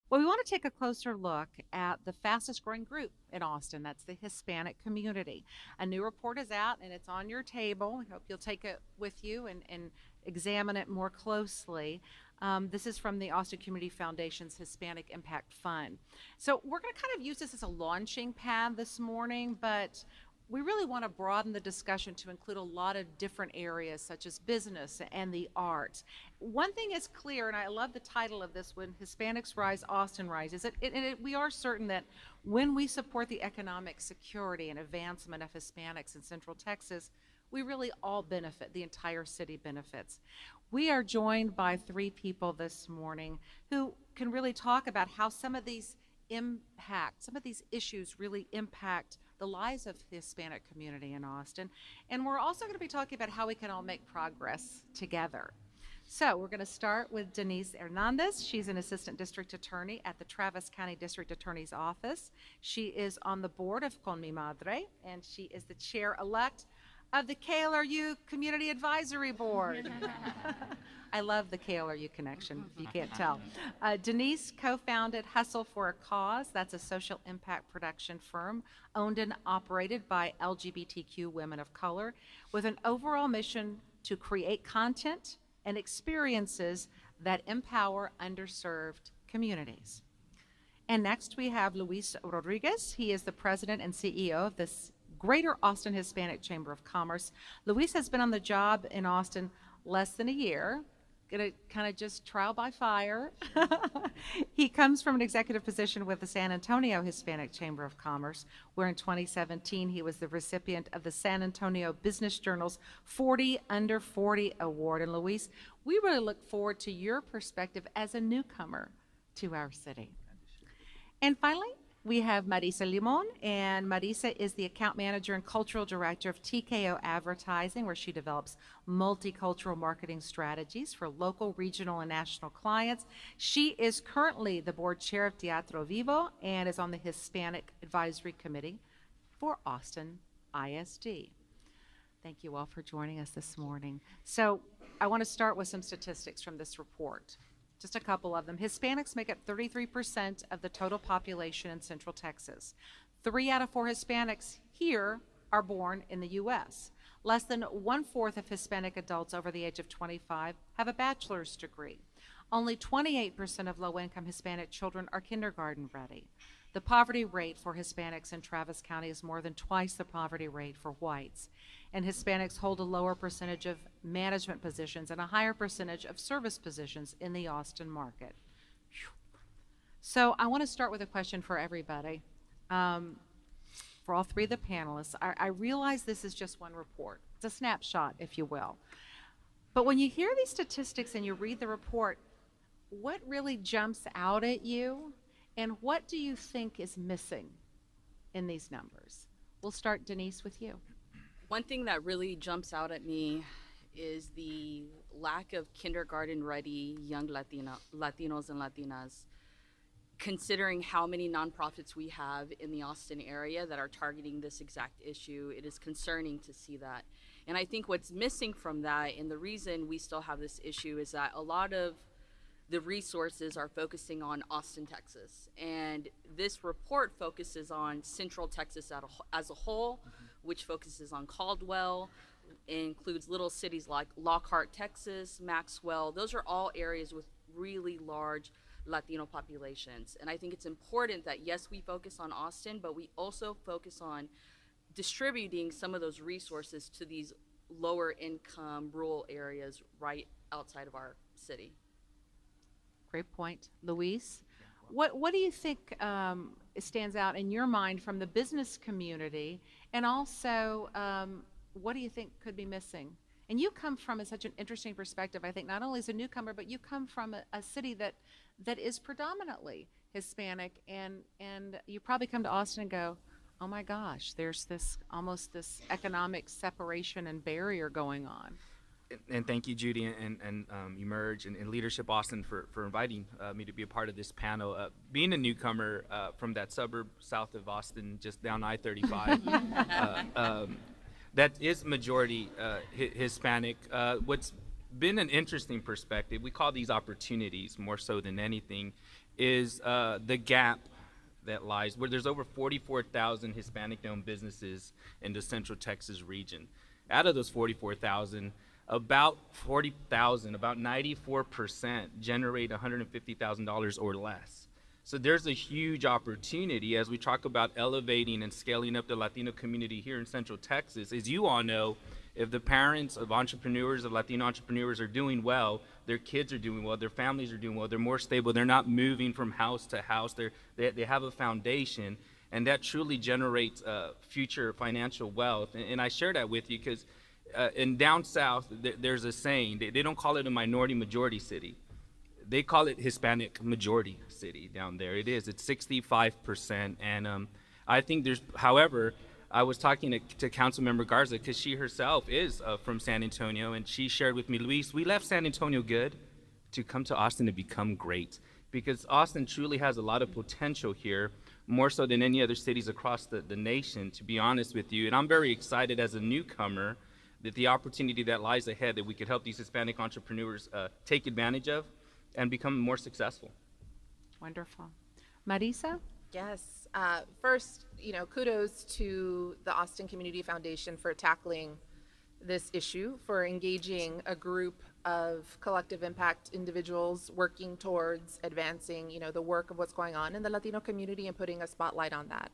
Well, we want to take a closer look at the fastest growing group in Austin. That's the Hispanic community. A new report is out and it's on your table. I hope you'll take it with you and examine it more closely. This is from the Austin Community Foundation's Hispanic Impact Fund. So we're going to kind of use this as a launching pad this morning, but we really want to broaden the discussion to include a lot of different areas such as business and the arts. One thing is clear, and I love the title of this, When Hispanics Rise, Austin Rises. We are certain that when we support the economic security and advancement of Hispanics in Central Texas, we really all benefit, the entire city benefits. We are joined by three people this morning who can really talk about how some of these issues really impact the lives of the Hispanic community in Austin. And we're also going to be talking about how we can all make progress together. So we're going to start with Denise Hernandez. She's an assistant district attorney at the Travis County District Attorney's Office. She is on the board of Con Mi Madre, and she is the chair-elect of the KLRU Community Advisory Board. I love the KLRU connection, if you can't tell. Denise co-founded Hustle for a Cause. That's a social impact production firm owned and operated by LGBTQ women of color with an overall mission to create content and experiences that empower underserved communities. And next we have Luis Rodriguez. He is the president and CEO of this Greater Austin Hispanic Chamber of Commerce. Luis has been on the job in Austin less than a year. Gonna kind of just trial by fire. He comes from an executive position with the San Antonio Hispanic Chamber of Commerce, where in 2017 he was the recipient of the San Antonio Business Journal's 40 Under 40 Award. And Luis, we really look forward to your perspective as a newcomer to our city. And finally, we have Marisa Limon, and Marisa is the account manager and cultural director of TKO Advertising, where she develops multicultural marketing strategies for local, regional, and national clients. She is currently the board chair of Teatro Vivo and is on the Hispanic Advisory Committee for Austin ISD. Thank you all for joining us this morning. So I want to start with some statistics from this report. Just a couple of them. Hispanics make up 33% of the total population in Central Texas. 3 out of 4 Hispanics here are born in the U.S. Less than 1/4 of Hispanic adults over the age of 25 have a bachelor's degree. Only 28% of low-income Hispanic children are kindergarten ready. The poverty rate for Hispanics in Travis County is more than twice the poverty rate for whites. And Hispanics hold a lower percentage of management positions and a higher percentage of service positions in the Austin market. So I want to start with a question for everybody, for all three of the panelists. I realize this is just one report. It's a snapshot, if you will. But when you hear these statistics and you read the report, what really jumps out at you, and what do you think is missing in these numbers? We'll start, Denise, with you. One thing that really jumps out at me is the lack of kindergarten-ready young Latinos and Latinas. Considering how many nonprofits we have in the Austin area that are targeting this exact issue, it is concerning to see that. And I think what's missing from that, and the reason we still have this issue, is that a lot of the resources are focusing on Austin, Texas. And this report focuses on Central Texas as a whole, which focuses on Caldwell. It includes little cities like Lockhart, Texas, Maxwell. Those are all areas with really large Latino populations. And I think it's important that, yes, we focus on Austin, but we also focus on distributing some of those resources to these lower income rural areas right outside of our city. Great point. Luis, what do you think stands out in your mind from the business community, and also what do you think could be missing? And you come from such an interesting perspective, I think, not only as a newcomer, but you come from a city that is predominantly Hispanic, and you probably come to Austin and go, oh my gosh, there's this almost this economic separation and barrier going on. And thank you, Judy, and Emerge and Leadership Austin for inviting me to be a part of this panel. Being a newcomer from that suburb south of Austin, just down I-35, that is majority Hispanic. What's been an interesting perspective, we call these opportunities more so than anything, is the gap that lies where there's over 44,000 Hispanic-owned businesses in the Central Texas region. Out of those 44,000, about 40,000, about 94% generate $150,000 or less. So there's a huge opportunity as we talk about elevating and scaling up the Latino community here in Central Texas. As you all know, if the parents of entrepreneurs, of Latino entrepreneurs are doing well, their kids are doing well, their families are doing well, they're more stable, they're not moving from house to house, they have a foundation, and that truly generates future financial wealth. And I share that with you because in down south, there's a saying, they don't call it a minority majority city. They call it Hispanic majority city down there. It's 65%. And I think however, I was talking to Councilmember Garza because she herself is from San Antonio, and she shared with me, Luis, we left San Antonio good to come to Austin to become great, because Austin truly has a lot of potential here, more so than any other cities across the nation, to be honest with you. And I'm very excited as a newcomer that the opportunity that lies ahead, that we could help these Hispanic entrepreneurs take advantage of and become more successful. Wonderful. Marisa? Yes. First, kudos to the Austin Community Foundation for tackling this issue, for engaging a group of collective impact individuals working towards advancing, the work of what's going on in the Latino community and putting a spotlight on that.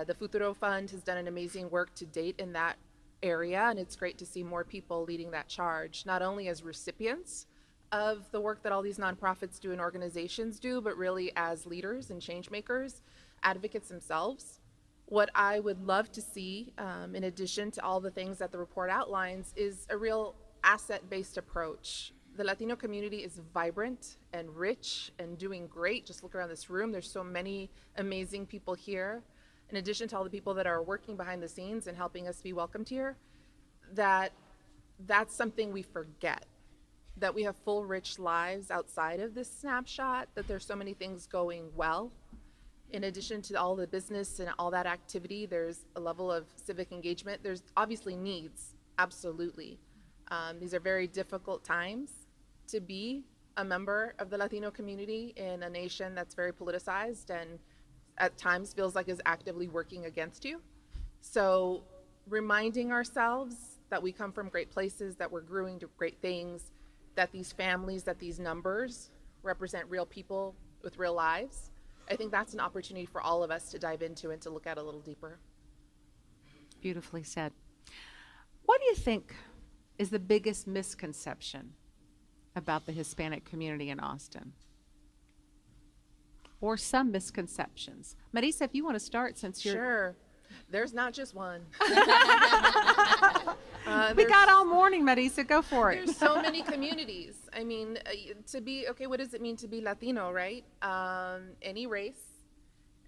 The Futuro Fund has done an amazing work to date in that area, and it's great to see more people leading that charge, not only as recipients of the work that all these nonprofits do and organizations do, but really as leaders and change makers, advocates themselves. What I would love to see, in addition to all the things that the report outlines, is a real asset-based approach. The Latino community is vibrant and rich and doing great. Just look around this room. There's so many amazing people here. In addition to all the people that are working behind the scenes and helping us be welcomed here, that's something we forget. That we have full, rich lives outside of this snapshot, that there's so many things going well. In addition to all the business and all that activity, there's a level of civic engagement. There's obviously needs, absolutely. These are very difficult times to be a member of the Latino community in a nation that's very politicized and at times feels like is actively working against you. So reminding ourselves that we come from great places, that we're growing to great things, that these families, that these numbers represent real people with real lives. I think that's an opportunity for all of us to dive into and to look at a little deeper. Beautifully said. What do you think is the biggest misconception about the Hispanic community in Austin? Or some misconceptions? Marisa, if you want to start, since you're... Sure. There's not just one. We got all morning, Marisa. Go for it. There's so many communities. I mean, what does it mean to be Latino, right? Any race,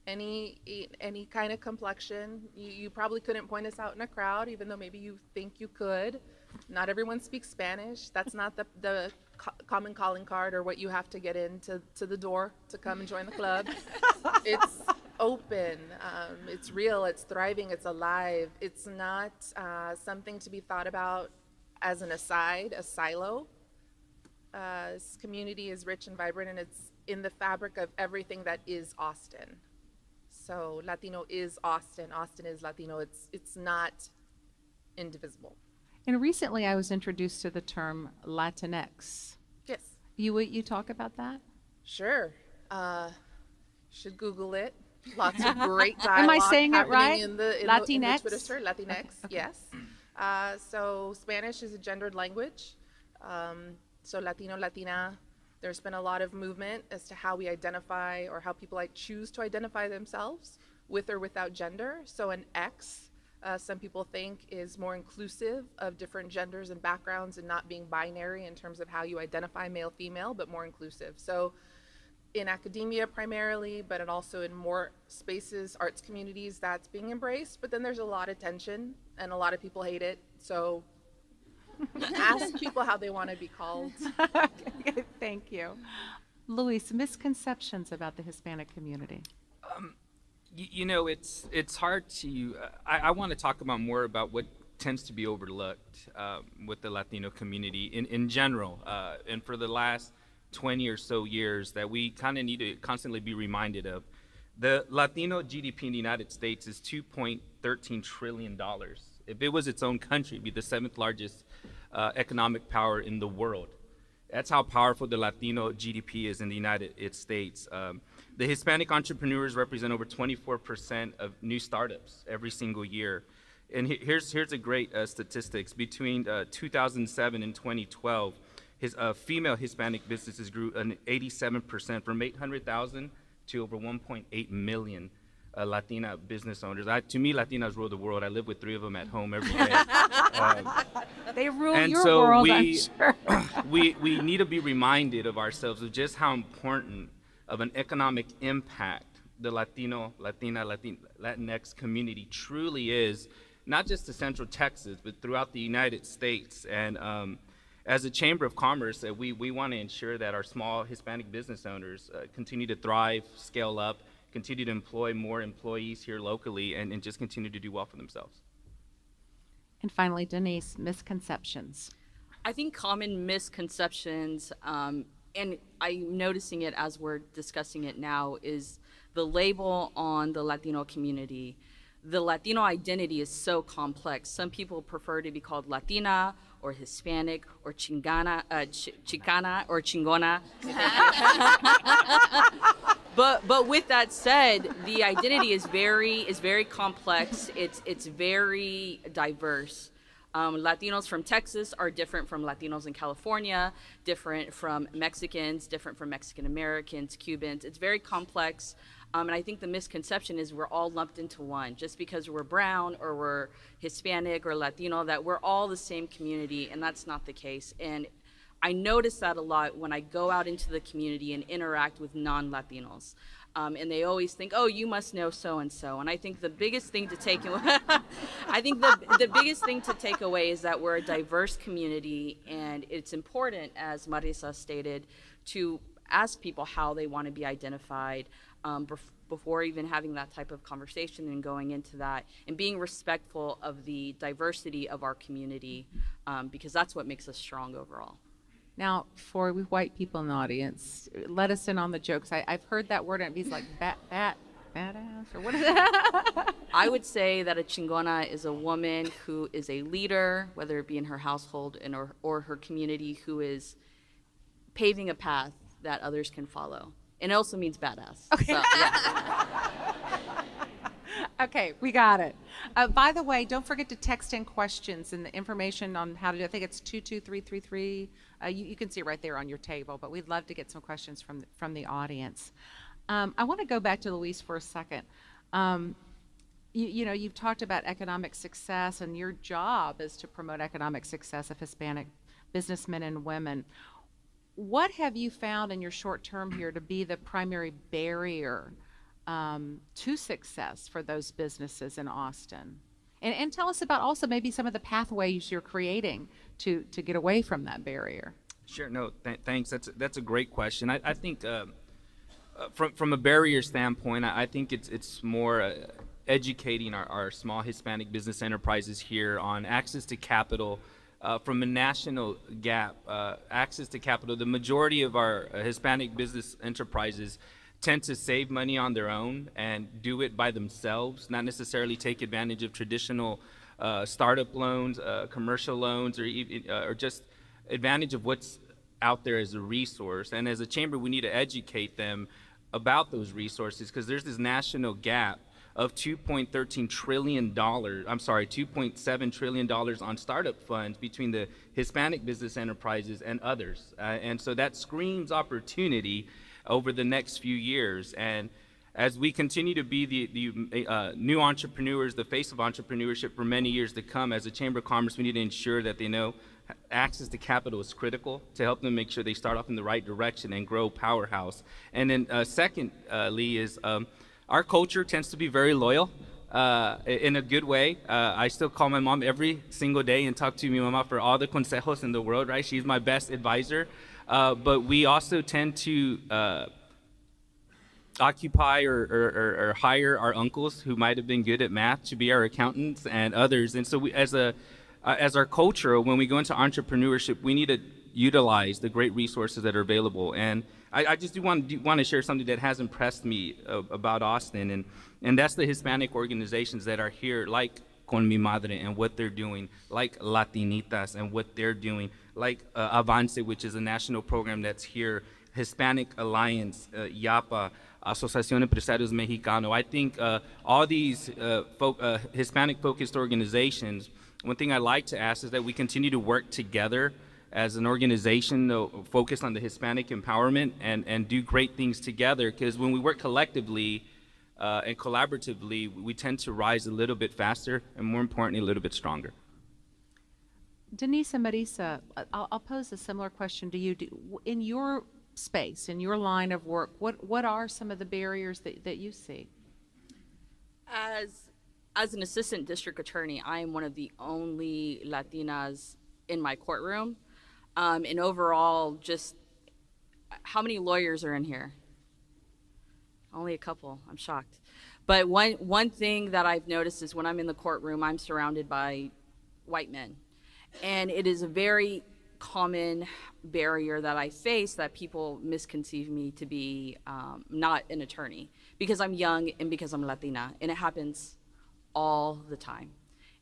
any kind of complexion. You probably couldn't point us out in a crowd, even though maybe you think you could. Not everyone speaks Spanish. That's not the common calling card or what you have to get into the door to come and join the club. It's open, it's real, it's thriving, it's alive. It's not something to be thought about as an aside, a silo. This community is rich and vibrant, and it's in the fabric of everything that is Austin. So Latino is Austin. Austin is Latino. It's not indivisible. And recently I was introduced to the term Latinx. Yes. You talk about that? Sure. Should Google it. Lots of great dialogue. Am I saying it right? In the Latinx? Twitter sphere, Latinx, okay. Yes. So Spanish is a gendered language. So Latino, Latina, there's been a lot of movement as to how we identify or how people choose to identify themselves with or without gender. So an X, some people think, is more inclusive of different genders and backgrounds and not being binary in terms of how you identify male, female, but more inclusive. So in academia primarily, but also in more spaces, arts communities, that's being embraced. But then there's a lot of tension and a lot of people hate it. So ask people how they want to be called. Okay, thank you. Luis, misconceptions about the Hispanic community. It's hard to, I want to talk about more about what tends to be overlooked with the Latino community in general. And for the last 20 or so years that we kind of need to constantly be reminded of. The Latino GDP in the United States is $2.13 trillion. If it was its own country, it'd be the 7th largest economic power in the world. That's how powerful the Latino GDP is in the United States. The Hispanic entrepreneurs represent over 24% of new startups every single year. And here's a great statistics. Between 2007 and 2012, female Hispanic businesses grew an 87% from 800,000 to over 1.8 million Latina business owners. To me, Latinas rule the world. I live with 3 of them at home every day. They rule And your so world, I'm sure. we need to be reminded of ourselves of just how important of an economic impact the Latinx community truly is, not just to Central Texas, but throughout the United States. And as a Chamber of Commerce, we want to ensure that our small Hispanic business owners continue to thrive, scale up, continue to employ more employees here locally, and just continue to do well for themselves. And finally, Denise, misconceptions. I think common misconceptions, and I'm noticing it as we're discussing it now, is the label on the Latino community. The Latino identity is so complex. Some people prefer to be called Latina or Hispanic or Chicana or Chingona. But with that said, the identity is very complex. It's very diverse. Latinos from Texas are different from Latinos in California, different from Mexicans, different from Mexican Americans, Cubans. It's very complex. And I think the misconception is we're all lumped into one. Just because we're brown or we're Hispanic or Latino, that we're all the same community, and that's not the case. And I notice that a lot when I go out into the community and interact with non-Latinos. And they always think, oh, you must know so-and-so. And I think the biggest thing to take away, the biggest thing to take away is that we're a diverse community, and it's important, as Marisa stated, to ask people how they want to be identified before even having that type of conversation and going into that, and being respectful of the diversity of our community, because that's what makes us strong overall. Now, for we white people in the audience, let us in on the jokes. I've heard that word, and it's like badass, or what is it? I would say that a chingona is a woman who is a leader, whether it be in her household or her community, who is paving a path that others can follow. And it also means badass. Okay. So, yeah. Okay, we got it. By the way, don't forget to text in questions and the information on how to do it. I think it's 22333. You can see it right there on your table, but we'd love to get some questions from the audience. I want to go back to Luis for a second. You've talked about economic success, and your job is to promote economic success of Hispanic businessmen and women. What have you found in your short term here to be the primary barrier to success for those businesses in Austin? And tell us about also maybe some of the pathways you're creating to get away from that barrier. Sure. No, thanks. That's a great question. I think from a barrier standpoint, I think it's more educating our small Hispanic business enterprises here on access to capital. From a national gap, access to capital, the majority of our Hispanic business enterprises tend to save money on their own and do it by themselves, not necessarily take advantage of traditional startup loans, commercial loans, or just advantage of what's out there as a resource. And as a chamber, we need to educate them about those resources, because there's this national gap of $2.7 trillion on startup funds between the Hispanic business enterprises and others. And so that screams opportunity over the next few years. And as we continue to be the new entrepreneurs, the face of entrepreneurship for many years to come, as a Chamber of Commerce, we need to ensure that they know access to capital is critical to help them make sure they start off in the right direction and grow powerhouse. And then secondly is our culture tends to be very loyal in a good way. I still call my mom every single day and talk to mi mama for all the consejos in the world, right? She's my best advisor. But we also tend to occupy or hire our uncles who might have been good at math to be our accountants and others. And so we, as our culture, when we go into entrepreneurship, we need to utilize the great resources that are available. And I just do want to share something that has impressed me about Austin, and that's the Hispanic organizations that are here, like Con Mi Madre and what they're doing, like Latinitas and what they're doing, like Avance, which is a national program that's here, Hispanic Alliance, YAPA, Asociación Empresarios Mexicano. I think all these Hispanic-focused organizations, one thing I like to ask is that we continue to work together as an organization focused on the Hispanic empowerment and do great things together, because when we work collectively and collaboratively, we tend to rise a little bit faster and, more importantly, a little bit stronger. Denise and Marisa, I'll pose a similar question to you. In your space, in your line of work, what are some of the barriers that you see? As an assistant district attorney, I am one of the only Latinas in my courtroom. And overall, just how many lawyers are in here? Only a couple. I'm shocked. But one thing that I've noticed is when I'm in the courtroom, I'm surrounded by white men. And it is a very common barrier that I face, that people misconceive me to be not an attorney because I'm young and because I'm Latina. And it happens all the time.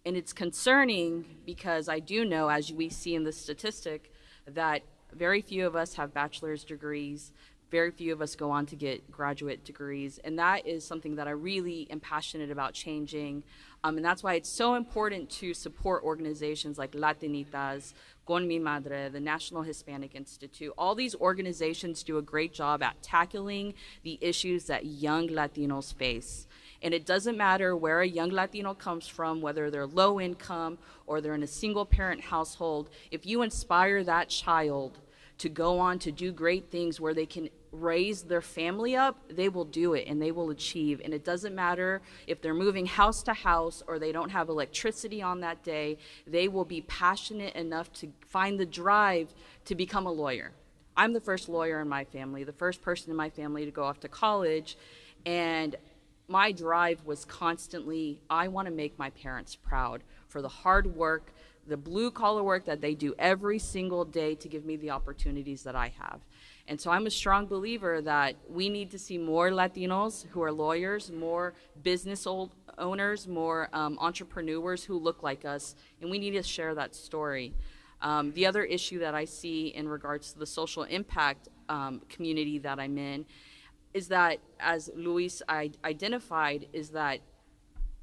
And it's concerning because I do know, as we see in the statistic, that very few of us have bachelor's degrees. Very few of us go on to get graduate degrees, and that is something that I really am passionate about changing. And that's why it's so important to support organizations like Latinitas, Con Mi Madre, the National Hispanic Institute. All these organizations do a great job at tackling the issues that young Latinos face. And it doesn't matter where a young Latino comes from, whether they're low income or they're in a single parent household. If you inspire that child to go on to do great things where they can raise their family up, they will do it and they will achieve. And it doesn't matter if they're moving house to house or they don't have electricity on that day, they will be passionate enough to find the drive to become a lawyer. I'm the first lawyer in my family, the first person in my family to go off to college, and my drive was constantly, I want to make my parents proud for the hard work, the blue collar work that they do every single day to give me the opportunities that I have. And so I'm a strong believer that we need to see more Latinos who are lawyers, more business owners, more entrepreneurs who look like us, and we need to share that story. The other issue that I see in regards to the social impact community that I'm in is that, as Luis identified, is that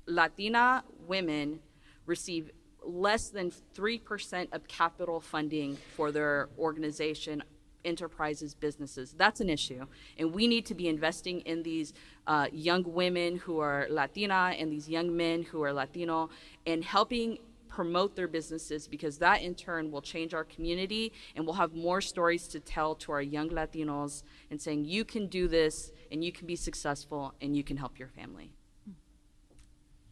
Latina women receive less than 3% of capital funding for their organization, enterprises, businesses. That's an issue. And we need to be investing in these young women who are Latina and these young men who are Latino and helping promote their businesses, because that in turn will change our community and we'll have more stories to tell to our young Latinos and saying, you can do this and you can be successful and you can help your family.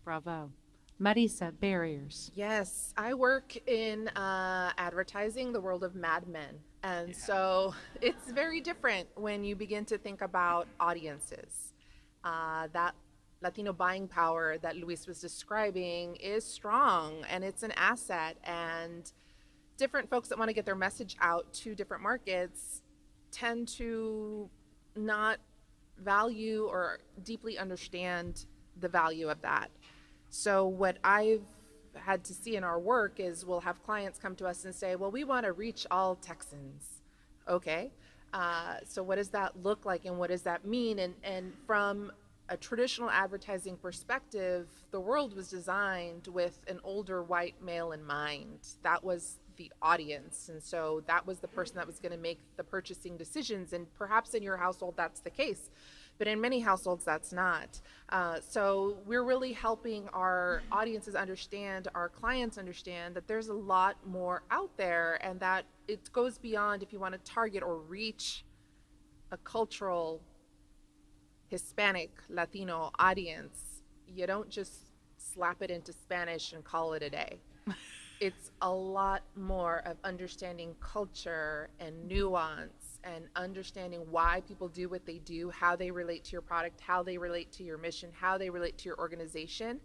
Bravo. Marisa, barriers. Yes, I work in advertising, the world of Mad Men. And so it's very different when you begin to think about audiences. That Latino buying power that Luis was describing is strong and it's an asset. And different folks that want to get their message out to different markets tend to not value or deeply understand the value of that. So what I've had to see in our work is we'll have clients come to us and say, well, we want to reach all Texans. Okay. So what does that look like and what does that mean? And from a traditional advertising perspective, the world was designed with an older white male in mind. That was the audience. And so that was the person that was going to make the purchasing decisions. And perhaps in your household, that's the case. But in many households, that's not. So we're really helping our audiences understand, our clients understand that there's a lot more out there and that it goes beyond if you want to target or reach a cultural Hispanic, Latino audience. You don't just slap it into Spanish and call it a day. It's a lot more of understanding culture and nuance and understanding why people do what they do, how they relate to your product, how they relate to your mission, how they relate to your organization,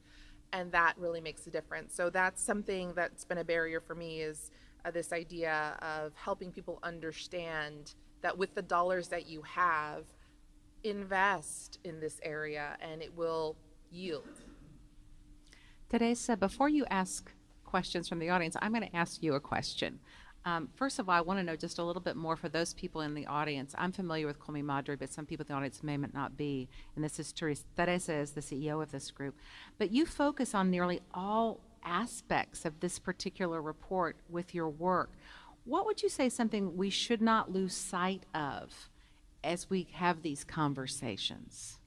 and that really makes a difference. So that's something that's been a barrier for me, is this idea of helping people understand that with the dollars that you have, invest in this area and it will yield. Teresa, before you ask questions from the audience, I'm going to ask you a question. First of all, I want to know just a little bit more for those people in the audience. I'm familiar with Comi Madre, but some people in the audience may not be. And this is Teresa. Teresa is the CEO of this group. But you focus on nearly all aspects of this particular report with your work. What would you say is something we should not lose sight of as we have these conversations?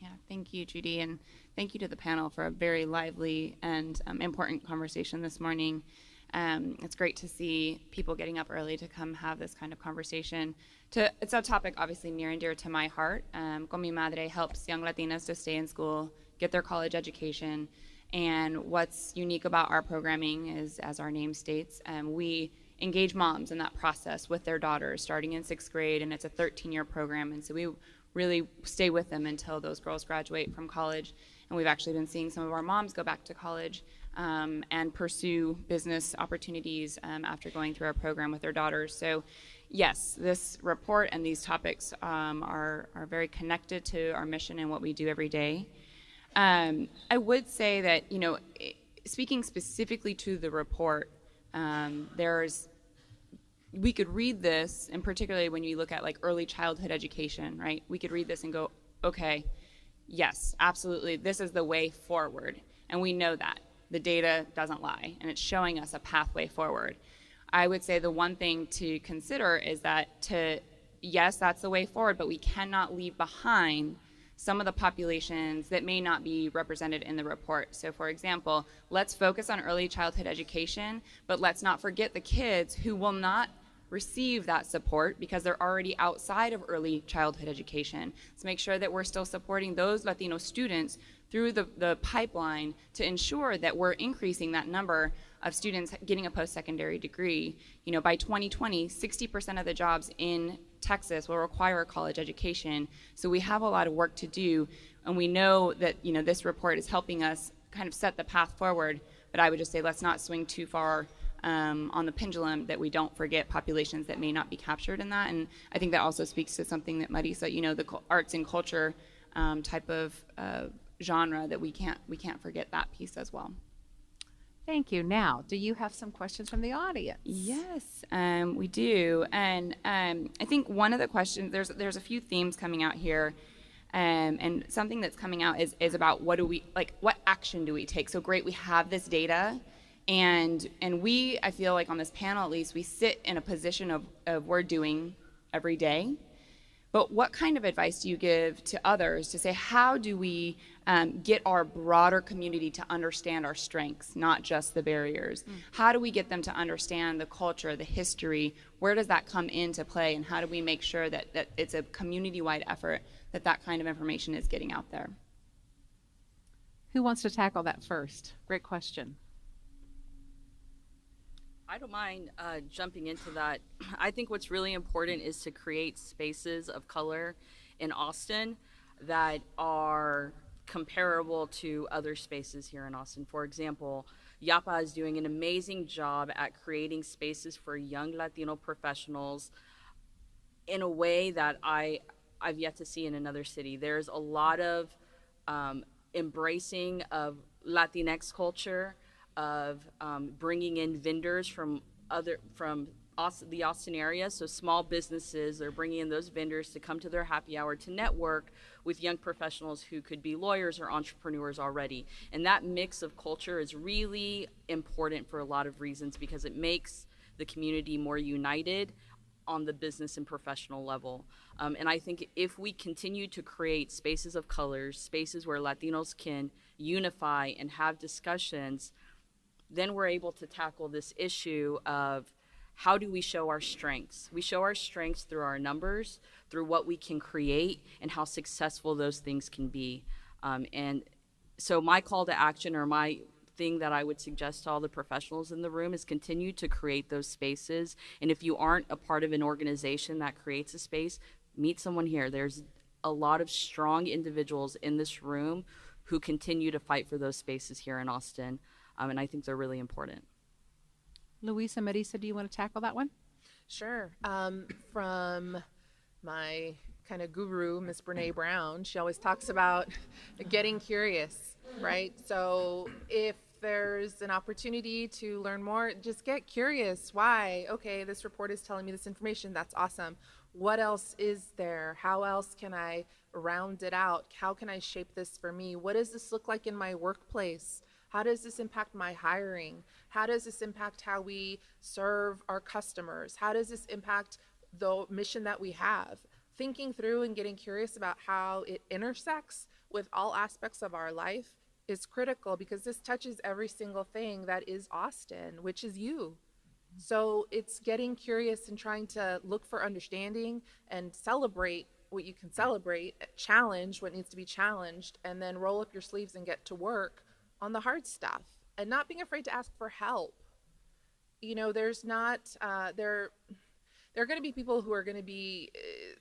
Yeah, thank you, Judy, and thank you to the panel for a very lively and important conversation this morning. It's great to see people getting up early to come have this kind of conversation. It's a topic obviously near and dear to my heart. Con Mi Madre helps young Latinas to stay in school, get their college education, and what's unique about our programming is, as our name states, we engage moms in that process with their daughters starting in 6th grade, and it's a 13-year program, and so we really stay with them until those girls graduate from college. And we've actually been seeing some of our moms go back to college and pursue business opportunities after going through our program with their daughters. So yes, this report and these topics are very connected to our mission and what we do every day. I would say that, you know, speaking specifically to the report, we could read this, and particularly when you look at like early childhood education, right? We could read this and go, okay, yes, absolutely, this is the way forward. And we know that. The data doesn't lie, and it's showing us a pathway forward. I would say the one thing to consider is that yes, that's the way forward, but we cannot leave behind some of the populations that may not be represented in the report. So for example, let's focus on early childhood education, but let's not forget the kids who will not receive that support because they're already outside of early childhood education. Let's make sure that we're still supporting those Latino students through the pipeline to ensure that we're increasing that number of students getting a post-secondary degree. You know, by 2020, 60% of the jobs in Texas will require a college education. So we have a lot of work to do, and we know that, you know, this report is helping us kind of set the path forward. But I would just say let's not swing too far on the pendulum, that we don't forget populations that may not be captured in that. And I think that also speaks to something that Marisa, you know, the arts and culture type of genre, that we can't forget that piece as well. Thank you. Now, do you have some questions from the audience? Yes, we do. And I think one of the questions, there's a few themes coming out here. And something that's coming out is about what action do we take? So great, we have this data, and we, I feel like on this panel at least, we sit in a position of we're doing every day. But what kind of advice do you give to others to say, how do we get our broader community to understand our strengths, not just the barriers? How do we get them to understand the culture, the history? Where does that come into play? And how do we make sure that it's a community-wide effort, that kind of information is getting out there? Who wants to tackle that first? Great question. I don't mind jumping into that. I think what's really important is to create spaces of color in Austin that are comparable to other spaces here in Austin. For example, Yapa is doing an amazing job at creating spaces for young Latino professionals in a way that I've yet to see in another city. There's a lot of embracing of Latinx culture, of bringing in vendors from the Austin area. So small businesses are bringing in those vendors to come to their happy hour to network with young professionals who could be lawyers or entrepreneurs already. And that mix of culture is really important for a lot of reasons, because it makes the community more united on the business and professional level. And I think if we continue to create spaces of colors, spaces where Latinos can unify and have discussions, then we're able to tackle this issue of how do we show our strengths? We show our strengths through our numbers, through what we can create, and how successful those things can be. And so my call to action, or my thing that I would suggest to all the professionals in the room, is continue to create those spaces. And if you aren't a part of an organization that creates a space, meet someone here. There's a lot of strong individuals in this room who continue to fight for those spaces here in Austin. And I think they're really important. Luisa, Marisa, do you want to tackle that one? Sure. From my kind of guru, Miss Brene Brown, she always talks about getting curious, right? So if there's an opportunity to learn more, just get curious. Why? Okay, this report is telling me this information. That's awesome. What else is there? How else can I round it out? How can I shape this for me? What does this look like in my workplace? How does this impact my hiring? How does this impact how we serve our customers? How does this impact the mission that we have? Thinking through and getting curious about how it intersects with all aspects of our life is critical, because this touches every single thing that is Austin, which is you. So it's getting curious and trying to look for understanding and celebrate what you can celebrate, challenge what needs to be challenged, and then roll up your sleeves and get to work on the hard stuff, and not being afraid to ask for help. You know, there's not there are going to be people who are going to be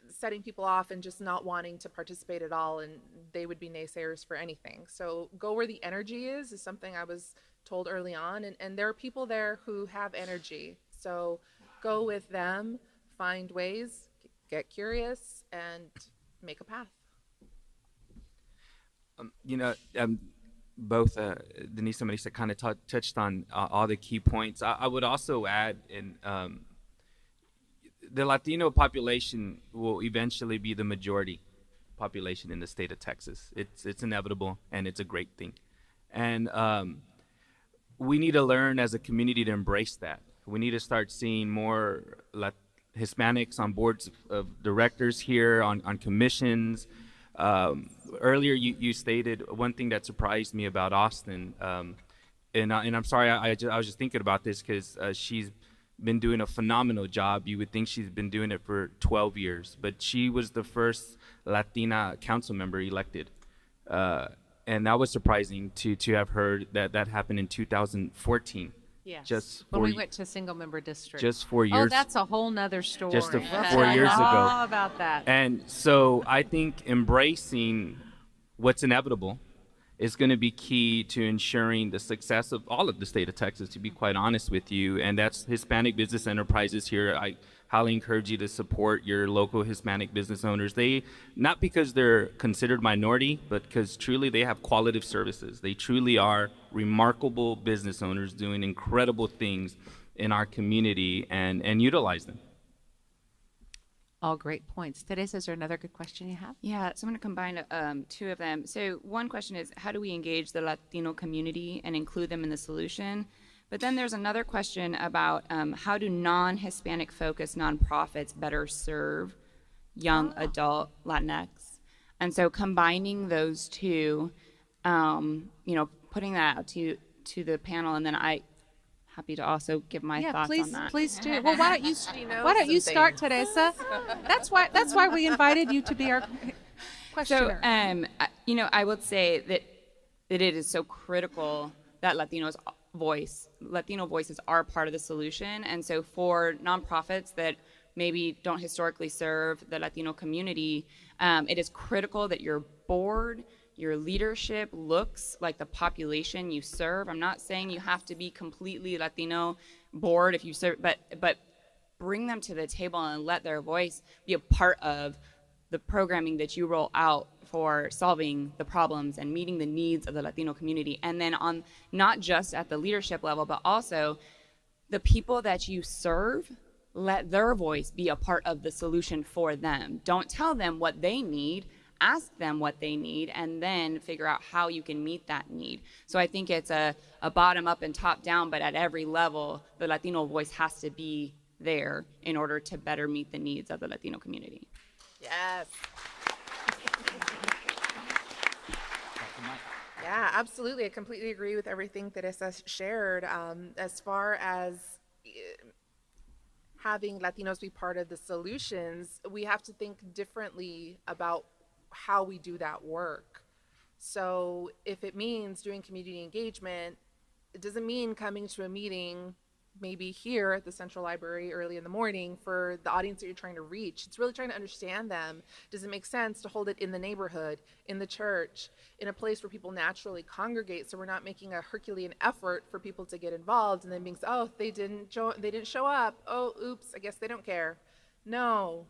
setting people off and just not wanting to participate at all, and they would be naysayers for anything. So go where the energy is something I was told early on, and there are people there who have energy. So go with them, find ways, get curious, and make a path. You know, both Denise and Marisa kind of touched on all the key points. I would also add, the Latino population will eventually be the majority population in the state of Texas. It's inevitable, and it's a great thing. And we need to learn as a community to embrace that. We need to start seeing more Hispanics on boards of directors here, on commissions. Earlier, you stated one thing that surprised me about Austin, and I'm sorry, I was just thinking about this because she's been doing a phenomenal job. You would think she's been doing it for 12 years, but she was the first Latina council member elected, and that was surprising to have heard that happened in 2014. Yes. Just when we went to single member district. Just 4 years. Oh, that's a whole nother story. Just 4 I years love ago. all about that. And so I think embracing what's inevitable is going to be key to ensuring the success of all of the state of Texas, to be quite honest with you. And that's Hispanic business enterprises here. I highly encourage you to support your local Hispanic business owners. They, not because they're considered minority, but because truly they have qualitative services. They truly are remarkable business owners doing incredible things in our community, and utilize them. All great points. Teresa, is there another good question you have? Yeah, so I'm going to combine two of them. So one question is, how do we engage the Latino community and include them in the solution? But then there's another question about how do non-Hispanic focused nonprofits better serve young adult Latinx? And so combining those two, putting that out to the panel, and then happy to also give my thoughts on that. Please do. Well, why don't you start, Teresa? That's why we invited you to be our questioner. So, I would say that it is so critical that Latino voices are part of the solution. And so for nonprofits that maybe don't historically serve the Latino community, it is critical that your board, your leadership looks like the population you serve. I'm not saying you have to be completely Latino board if you serve, but bring them to the table and let their voice be a part of the programming that you roll out for solving the problems and meeting the needs of the Latino community. And then on not just at the leadership level, but also the people that you serve, let their voice be a part of the solution for them. Don't tell them what they need, ask them what they need, and then figure out how you can meet that need. So I think it's a bottom up and top down, but at every level, the Latino voice has to be there in order to better meet the needs of the Latino community. Yes. Yeah, absolutely. I completely agree with everything that Teresa shared. As far as having Latinos be part of the solutions, we have to think differently about how we do that work. So if it means doing community engagement, it doesn't mean coming to a meeting maybe here at the Central Library early in the morning for the audience that you're trying to reach. It's really trying to understand them. Does it make sense to hold it in the neighborhood, in the church, in a place where people naturally congregate, so we're not making a Herculean effort for people to get involved and then being, oh, they didn't show up. Oh, oops, I guess they don't care. No.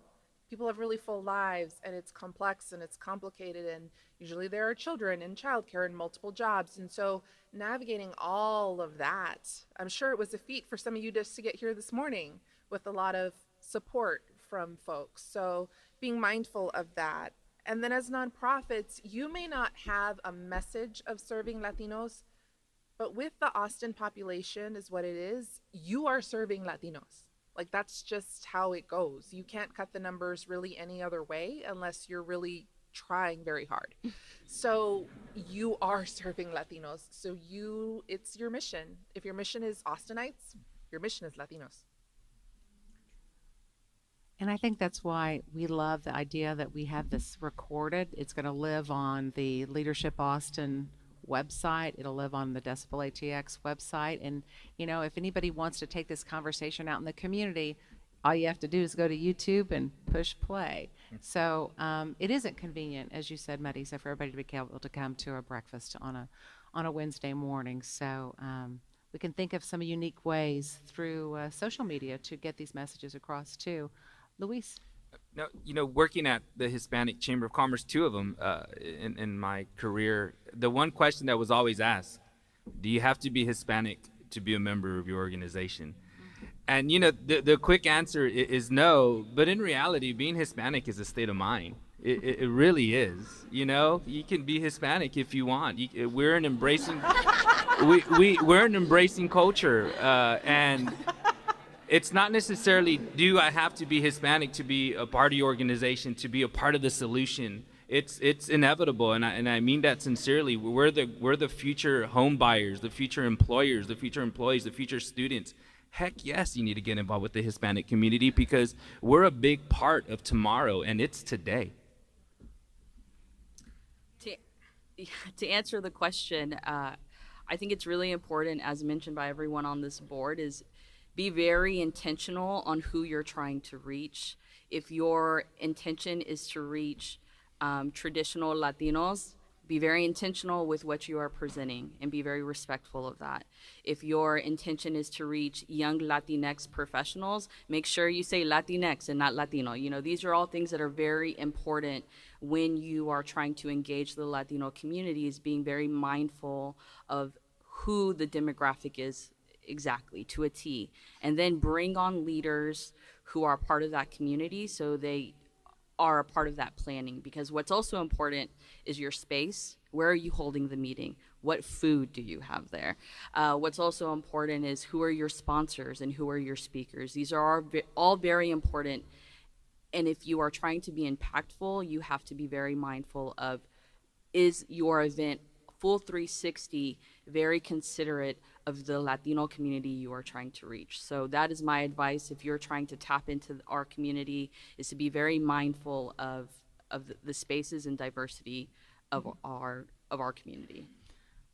People have really full lives, and it's complex and it's complicated, and usually there are children and childcare and multiple jobs. And so navigating all of that, I'm sure it was a feat for some of you just to get here this morning with a lot of support from folks. So being mindful of that. And then as nonprofits, you may not have a message of serving Latinos, but with the Austin population is what it is, you are serving Latinos. Like, that's just how it goes. You can't cut the numbers really any other way unless you're really trying very hard. So you are serving Latinos. So it's your mission. If your mission is Austinites, your mission is Latinos. And I think that's why we love the idea that we have this recorded. It's going to live on the Leadership Austin website. It'll live on the Decibel ATX website. And, if anybody wants to take this conversation out in the community, all you have to do is go to YouTube and push play. So it isn't convenient, as you said, Marisa, for everybody to be able to come to a breakfast on a Wednesday morning. So we can think of some unique ways through social media to get these messages across too. Luis? No, working at the Hispanic Chamber of Commerce, two of them in my career, the one question that was always asked, do you have to be Hispanic to be a member of your organization? And, the quick answer is no, but in reality, being Hispanic is a state of mind. It really is. You can be Hispanic if you want. We're an embracing, we're an embracing culture, and it's not necessarily, do I have to be Hispanic to be a part of your organization, to be a part of the solution? It's inevitable, and I mean that sincerely. We're the future home buyers, the future employers, the future employees, the future students. Heck yes, you need to get involved with the Hispanic community because we're a big part of tomorrow, and it's today. To answer the question, I think it's really important, as mentioned by everyone on this board, is be very intentional on who you're trying to reach. If your intention is to reach traditional Latinos, be very intentional with what you are presenting and be very respectful of that. If your intention is to reach young Latinx professionals, make sure you say Latinx and not Latino. These are all things that are very important when you are trying to engage the Latino communities, being very mindful of who the demographic is exactly to a T, and then bring on leaders who are part of that community so they are a part of that planning, because what's also important is your space. Where are you holding the meeting? What food do you have there? What's also important is who are your sponsors and who are your speakers. These are all very important, and if you are trying to be impactful, you have to be very mindful of, is your event full 360, very considerate of the Latino community you are trying to reach. So that is my advice if you're trying to tap into our community, is to be very mindful of the spaces and diversity of our community.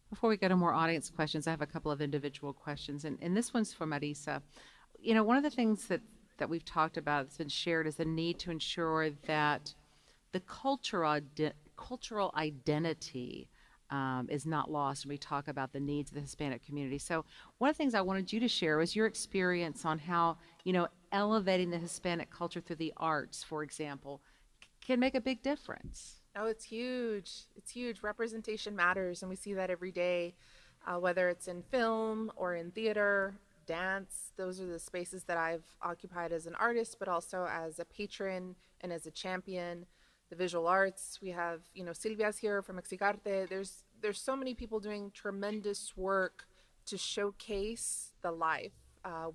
Before we go to more audience questions, I have a couple of individual questions, and this one's for Marisa. One of the things that we've talked about that's been shared is the need to ensure that the cultural identity is not lost when we talk about the needs of the Hispanic community. So one of the things I wanted you to share was your experience on how, elevating the Hispanic culture through the arts, for example, can make a big difference. Oh, it's huge. It's huge. Representation matters, and we see that every day, whether it's in film or in theater, dance. Those are the spaces that I've occupied as an artist, but also as a patron and as a champion. The visual arts, we have, Silvia's here from Mexicarte. There's so many people doing tremendous work to showcase the life.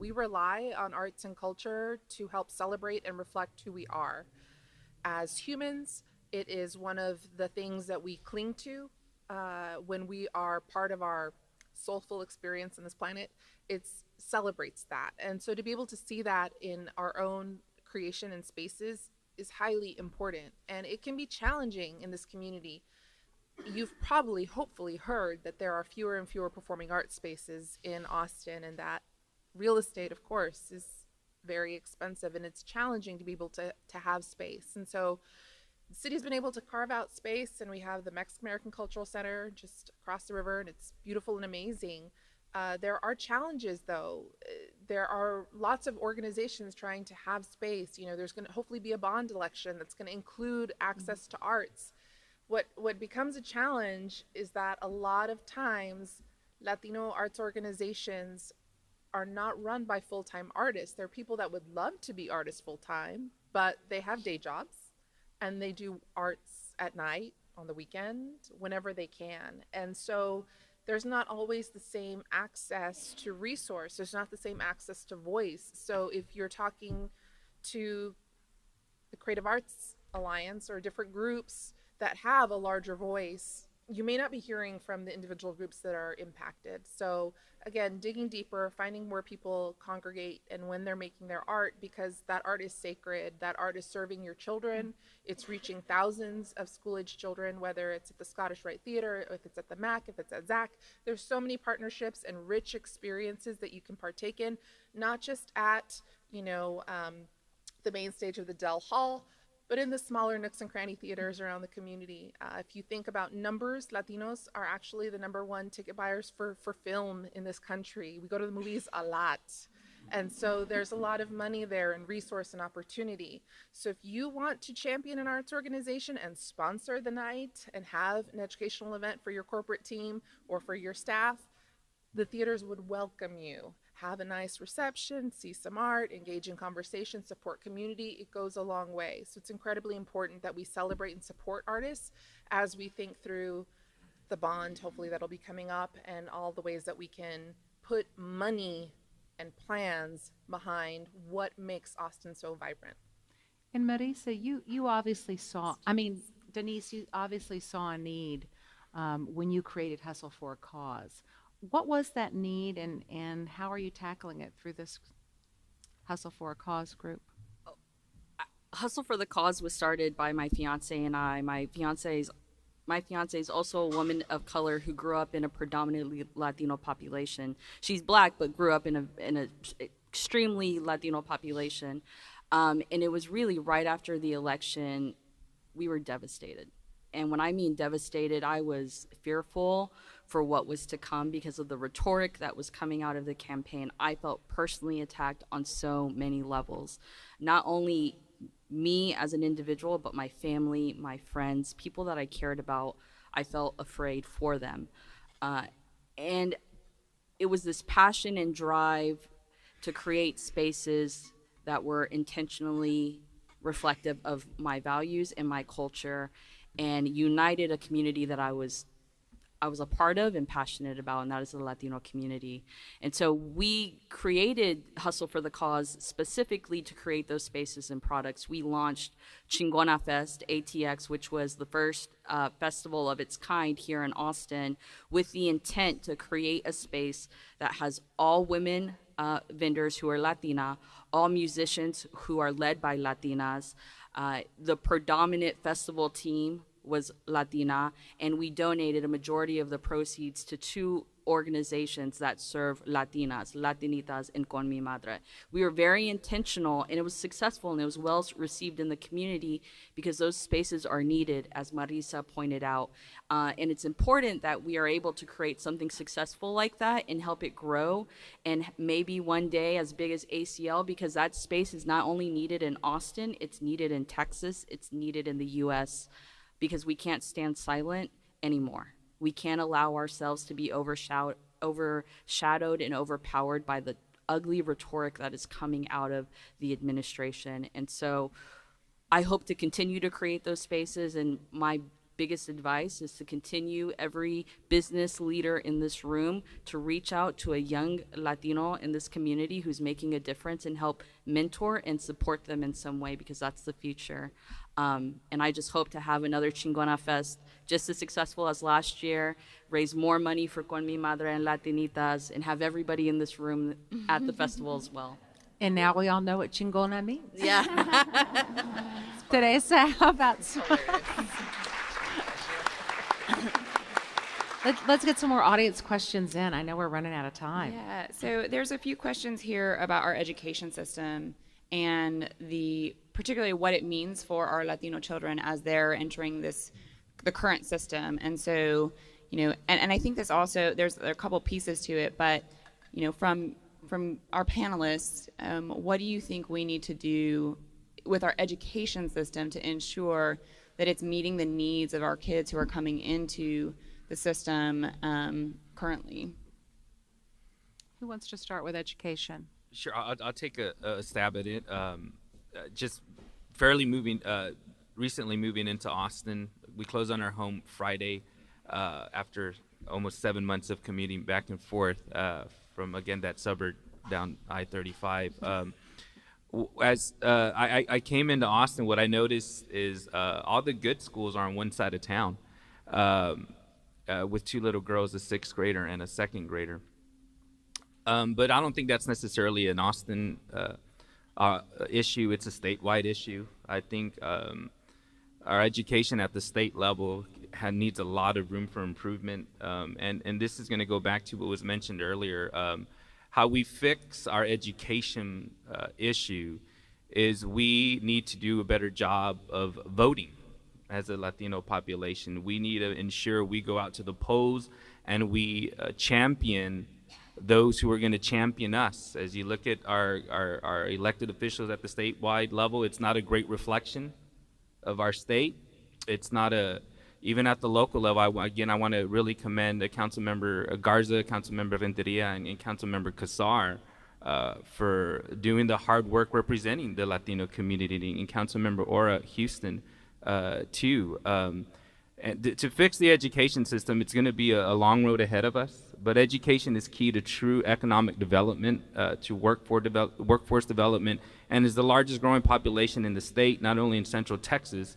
We rely on arts and culture to help celebrate and reflect who we are. As humans, it is one of the things that we cling to when we are part of our soulful experience on this planet. It celebrates that. And so to be able to see that in our own creation and spaces is highly important, and it can be challenging in this community. You've hopefully heard that there are fewer and fewer performing arts spaces in Austin, and that real estate, of course, is very expensive, and it's challenging to be able to have space. And so the city's been able to carve out space, and we have the Mexican American Cultural Center just across the river, and it's beautiful and amazing. There are challenges, though. There are lots of organizations trying to have space. You know, there's going to hopefully be a bond election that's going to include access to arts. What becomes a challenge is that a lot of times Latino arts organizations are not run by full-time artists. There are people that would love to be artists full-time, but they have day jobs, and they do arts at night, on the weekend, whenever they can. And so there's not always the same access to resource. There's not the same access to voice. So if you're talking to the Creative Arts Alliance or different groups that have a larger voice, you may not be hearing from the individual groups that are impacted. So again, digging deeper, finding where people congregate and when they're making their art, because that art is sacred. That art is serving your children. It's reaching thousands of school-age children, whether it's at the Scottish Rite Theater, if it's at the MAC, if it's at ZAC. There's so many partnerships and rich experiences that you can partake in, not just at, the main stage of the Dell Hall, but in the smaller nooks and cranny theaters around the community. If you think about numbers, Latinos are actually the #1 ticket buyers for film in this country. We go to the movies a lot. And so there's a lot of money there and resource and opportunity. So if you want to champion an arts organization and sponsor the night and have an educational event for your corporate team or for your staff, the theaters would welcome you. Have a nice reception, see some art, engage in conversation, support community. It goes a long way. So it's incredibly important that we celebrate and support artists as we think through the bond, hopefully that'll be coming up, and all the ways that we can put money and plans behind what makes Austin so vibrant. And Marisa, you obviously saw, Denise, you obviously saw a need when you created Hustle for a Cause. What was that need, and how are you tackling it through this Hustle for a Cause group? Hustle for the Cause was started by my fiance and I. My fiance is also a woman of color who grew up in a predominantly Latino population. She's Black, but grew up in a extremely Latino population. And it was really right after the election, we were devastated. And when I mean devastated, I was fearful for what was to come because of the rhetoric that was coming out of the campaign. I felt personally attacked on so many levels. Not only me as an individual, but my family, my friends, people that I cared about. I felt afraid for them. And it was this passion and drive to create spaces that were intentionally reflective of my values and my culture, and united a community that I was a part of and passionate about, and that is the Latino community. And so we created Hustle for the Cause specifically to create those spaces and products. We launched Chingona Fest, ATX, which was the first festival of its kind here in Austin, with the intent to create a space that has all women vendors who are Latina, all musicians who are led by Latinas. The predominant festival team was Latina, and we donated a majority of the proceeds to 2 organizations that serve Latinas, Latinitas, and Con Mi Madre. We were very intentional, and it was successful, and it was well received in the community because those spaces are needed, as Marisa pointed out. And it's important that we are able to create something successful like that and help it grow, and maybe one day as big as ACL, because that space is not only needed in Austin, it's needed in Texas, it's needed in the US, because we can't stand silent anymore. We can't allow ourselves to be overshadowed and overpowered by the ugly rhetoric that is coming out of the administration. And so I hope to continue to create those spaces, and my biggest advice is to continue, every business leader in this room, to reach out to a young Latino in this community who's making a difference, and help mentor and support them in some way, because that's the future. And I just hope to have another Chingona Fest just as successful as last year, raise more money for Con Mi Madre and Latinitas, and have everybody in this room at the festival as well. And now we all know what Chingona means. Yeah. Teresa, how about Let's get some more audience questions in. I know we're running out of time. Yeah, so there's a few questions here about our education system and particularly what it means for our Latino children as they're entering the current system. And so, and I think this also, there are a couple pieces to it, but, from our panelists, what do you think we need to do with our education system to ensure that it's meeting the needs of our kids who are coming into the system currently? Who wants to start with education? Sure, I'll take a stab at it. Just fairly recently moving into Austin. We closed on our home Friday after almost 7 months of commuting back and forth from, again, that suburb down I-35. As I came into Austin, what I noticed is all the good schools are on one side of town, with two little girls, a sixth grader and a second grader. But I don't think that's necessarily an Austin issue. It's a statewide issue. I think our education at the state level needs a lot of room for improvement. And this is going to go back to what was mentioned earlier. How we fix our education issue is we need to do a better job of voting as a Latino population. We need to ensure we go out to the polls and we champion those who are going to champion us. As you look at our elected officials at the statewide level, it's not a great reflection of our state. It's not even at the local level. I want to really commend Councilmember Garza, Councilmember Renteria, and Councilmember Casar for doing the hard work representing the Latino community, and Councilmember Ora Houston too. And to fix the education system, it's going to be a long road ahead of us, but education is key to true economic development, to workforce development, and is the largest growing population in the state, not only in Central Texas.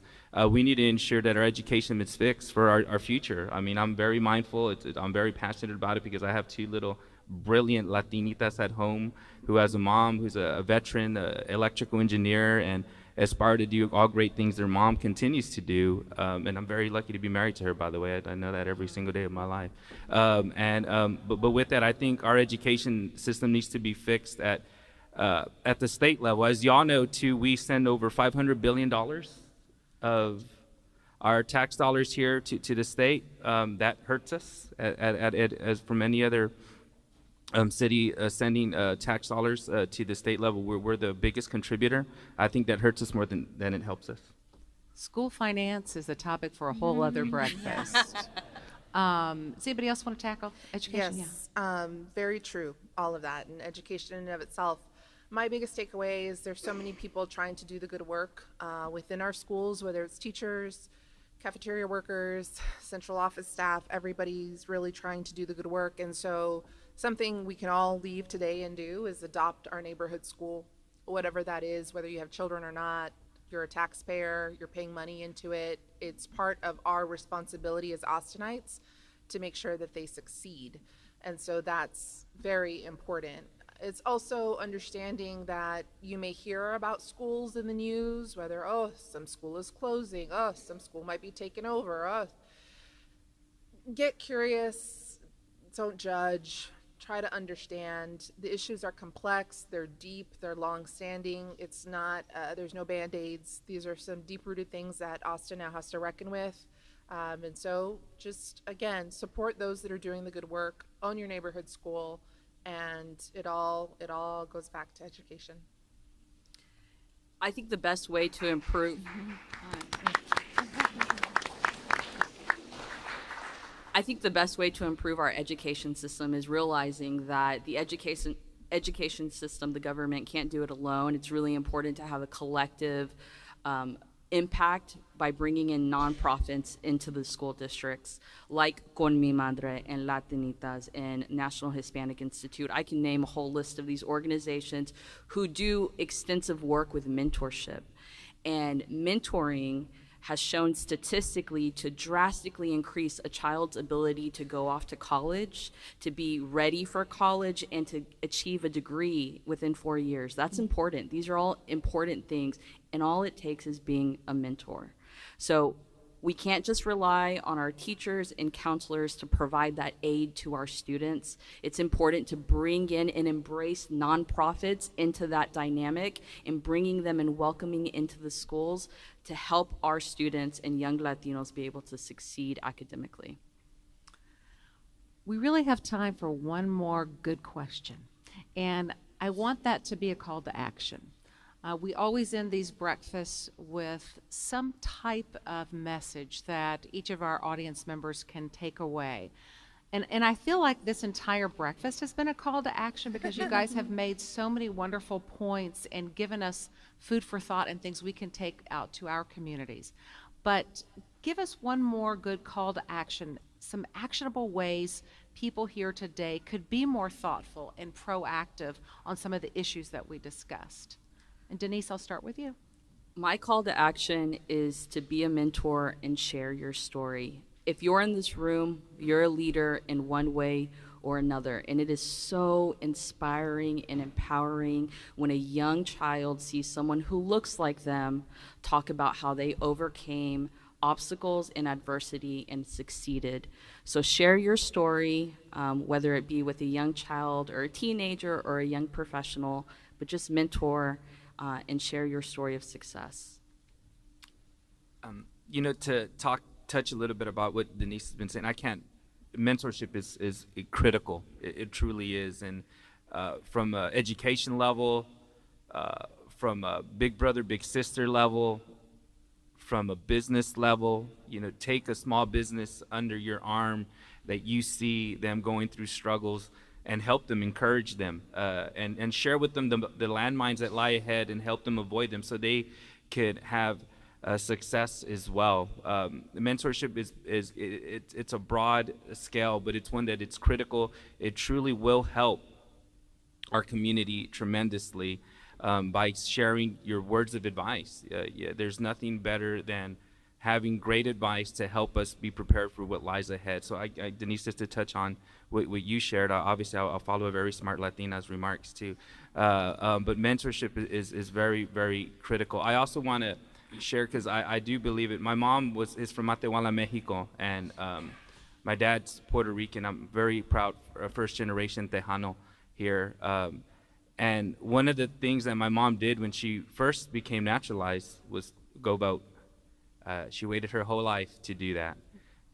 We need to ensure that our education is fixed for our future. I mean, I'm very mindful, I'm very passionate about it because I have two little brilliant Latinitas at home who has a mom who's a veteran, electrical engineer, and aspire to do all great things their mom continues to do, and I'm very lucky to be married to her, by the way. I know that every single day of my life. But with that, I think our education system needs to be fixed at the state level. As y'all know, too, we send over $500 billion of our tax dollars here to the state. That hurts us as from any other city sending tax dollars to the state level. We're the biggest contributor. I think that hurts us more than it helps us. School finance is a topic for a whole other breakfast. Does anybody else want to tackle education? Yes, very true, all of that. And education in and of itself, my biggest takeaway is there's so many people trying to do the good work within our schools, whether it's teachers, cafeteria workers, central office staff, everybody's really trying to do the good work. And so something we can all leave today and do is adopt our neighborhood school, whatever that is, whether you have children or not. You're a taxpayer, you're paying money into it. It's part of our responsibility as Austinites to make sure that they succeed. And so that's very important. It's also understanding that you may hear about schools in the news, whether, oh, some school is closing, oh, some school might be taken over, oh. Get curious, don't judge. Try to understand. The issues are complex, they're deep, they're long-standing. It's not, there's no Band-Aids. These are some deep-rooted things that Austin now has to reckon with. And so just, again, support those that are doing the good work, own your neighborhood school, and it all goes back to education. I think the best way to improve our education system is realizing that the education system, the government can't do it alone. It's really important to have a collective impact by bringing in nonprofits into the school districts, like Con Mi Madre and Latinitas and National Hispanic Institute. I can name a whole list of these organizations who do extensive work with mentorship. And mentoring has shown statistically to drastically increase a child's ability to go off to college, to be ready for college, and to achieve a degree within 4 years. That's important. These are all important things, and all it takes is being a mentor. So We can't just rely on our teachers and counselors to provide that aid to our students. It's important to bring in and embrace nonprofits into that dynamic and bringing them and welcoming into the schools to help our students and young Latinos be able to succeed academically. We really have time for one more good question, and I want that to be a call to action. We always end these breakfasts with some type of message that each of our audience members can take away. And I feel like this entire breakfast has been a call to action because you guys have made so many wonderful points and given us food for thought and things we can take out to our communities. But give us one more good call to action, some actionable ways people here today could be more thoughtful and proactive on some of the issues that we discussed. And Denise, I'll start with you. My call to action is to be a mentor and share your story. If you're in this room, you're a leader in one way or another, and it is so inspiring and empowering when a young child sees someone who looks like them talk about how they overcame obstacles and adversity and succeeded. So share your story, whether it be with a young child or a teenager or a young professional, but just mentor and share your story of success. To touch a little bit about what Denise has been saying, mentorship is critical. It truly is. And from an education level, from a big brother, big sister level, from a business level, take a small business under your arm that you see them going through struggles and help them, encourage them, and share with them the landmines that lie ahead and help them avoid them so they could have success as well. Mentorship it's a broad scale, but it's one that it's critical. It truly will help our community tremendously by sharing your words of advice. There's nothing better than having great advice to help us be prepared for what lies ahead. So Denise, just to touch on what you shared, obviously I'll follow a very smart Latina's remarks too. But mentorship is very, very critical. I also want to share, because I do believe it. My mom is from Matehuala, Mexico, and my dad's Puerto Rican. I'm very proud, first generation Tejano here. And one of the things that my mom did when she first became naturalized was go vote. She waited her whole life to do that.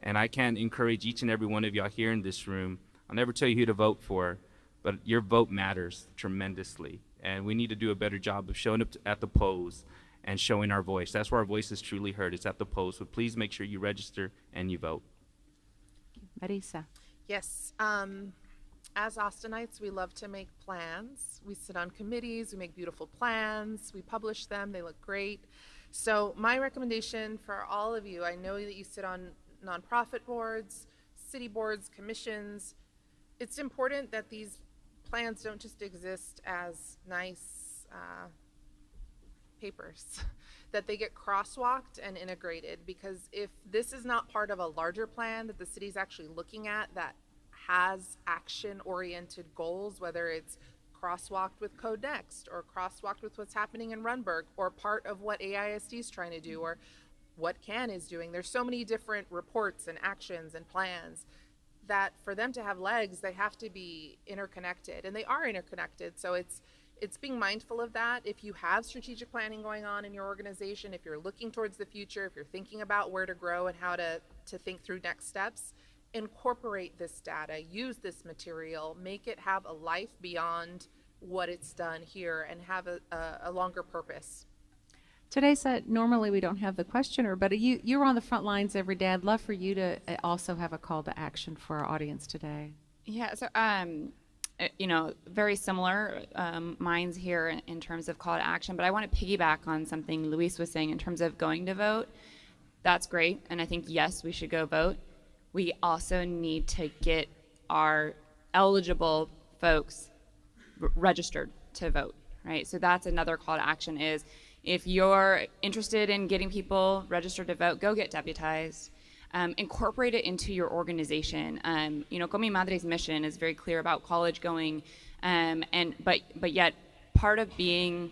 And I can encourage each and every one of y'all here in this room. I'll never tell you who to vote for, but your vote matters tremendously. And we need to do a better job of showing up at the polls and showing our voice. That's where our voice is truly heard. It's at the polls. So please make sure you register and you vote. Marisa. Yes. As Austinites, we love to make plans. We sit on committees, we make beautiful plans, we publish them, they look great. So my recommendation for all of you, I know that you sit on nonprofit boards, city boards, commissions. It's important that these plans don't just exist as nice papers, that they get crosswalked and integrated, because if this is not part of a larger plan that the city's actually looking at that has action-oriented goals, whether it's crosswalked with Code Next or crosswalked with what's happening in Runberg or part of what AISD is trying to do or what CAN is doing. There's so many different reports and actions and plans that for them to have legs, they have to be interconnected, and they are interconnected. So it's being mindful of that. If you have strategic planning going on in your organization, if you're looking towards the future, if you're thinking about where to grow and how to think through next steps, incorporate this data, use this material, make it have a life beyond what it's done here and have a longer purpose. Teresa, normally we don't have the questioner, but you're on the front lines every day. I'd love for you to also have a call to action for our audience today. Yeah, so very similar minds here in terms of call to action, but I want to piggyback on something Luis was saying in terms of going to vote. That's great, and I think, yes, we should go vote. We also need to get our eligible folks registered to vote, right? So that's another call to action is if you're interested in getting people registered to vote, go get deputized. Incorporate it into your organization. Con Mi Madre's mission is very clear about college going, but yet part of being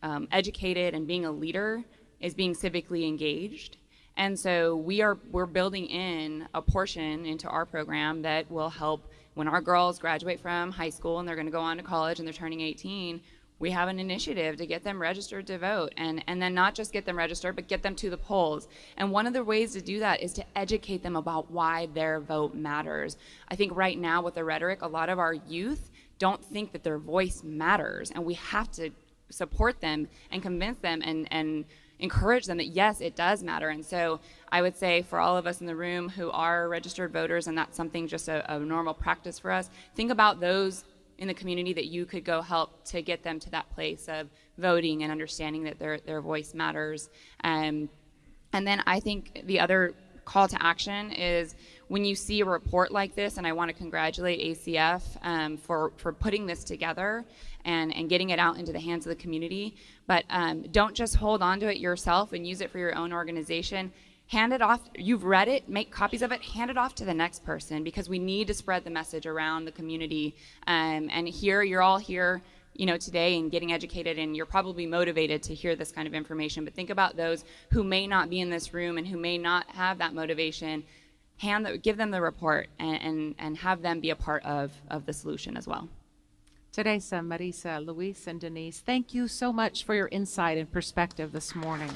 educated and being a leader is being civically engaged. And so we're building in a portion into our program that will help when our girls graduate from high school and they're going to go on to college and they're turning 18. We have an initiative to get them registered to vote, and then not just get them registered, but get them to the polls. And one of the ways to do that is to educate them about why their vote matters. I think right now with the rhetoric, a lot of our youth don't think that their voice matters, and we have to support them and convince them and encourage them that yes, it does matter. And so I would say for all of us in the room who are registered voters, and that's something just a normal practice for us, think about those in the community that you could go help to get them to that place of voting and understanding that their voice matters. And then I think the other call to action is when you see a report like this, and I want to congratulate ACF for putting this together and getting it out into the hands of the community, but don't just hold on to it yourself and use it for your own organization. Hand it off. You've read it, make copies of it, hand it off to the next person, because we need to spread the message around the community. And here, you're all here, today and getting educated, and you're probably motivated to hear this kind of information. But think about those who may not be in this room and who may not have that motivation. Give them the report and have them be a part of the solution as well. Teresa, Marisa, Luis, and Denise, thank you so much for your insight and perspective this morning.